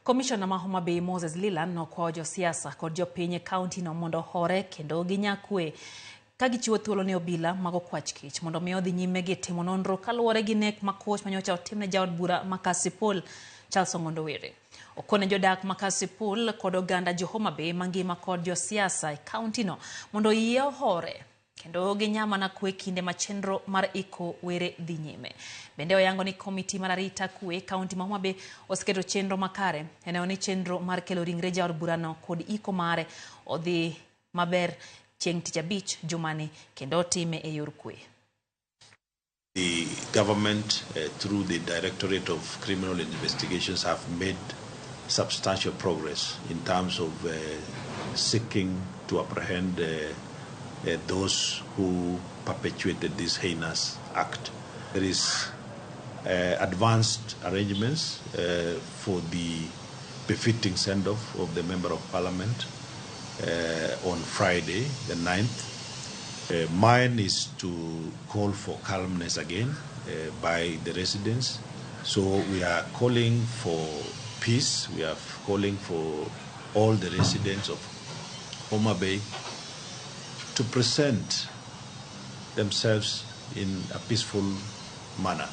Commissioner ma Homa Bay Moses Lilan nokwayo josiasa kod jopiny e kaunti no mondo hore kendo ginya kwee ka gichiwo thuolo ne obila mag okwach kich mondo mi odhi nyime gi timo nonro kaluwore gi nek makoch manyocha otimne jaod bura ma Kasipul Charles Ong'ondo were. Okone jodak ma Kasipul kod oganda jo Homa Bay mangima kod josiasa e kaunti no mondo yie hore kendo ginyama na kwee kinde ma chenro mar iko were dhi nyime. Bende oyango ni komiti mar arita kwee kaunti ma Homa Bay oseketo chenro makare eneo ni chenro mar kelo ringre jaod burano kod iko mare odhi maber chieng' tich abich jumani kendo time e yor kwee. The government, through the Directorate of Criminal Investigations, have made substantial progress in terms of seeking to apprehend those who perpetuated this heinous act. There is advanced arrangements for the befitting send-off of the Member of Parliament on Friday, the 9th. Mine is to call for calmness again by the residents. So we are calling for peace. We are calling for all the residents of Homa Bay to present themselves in a peaceful manner.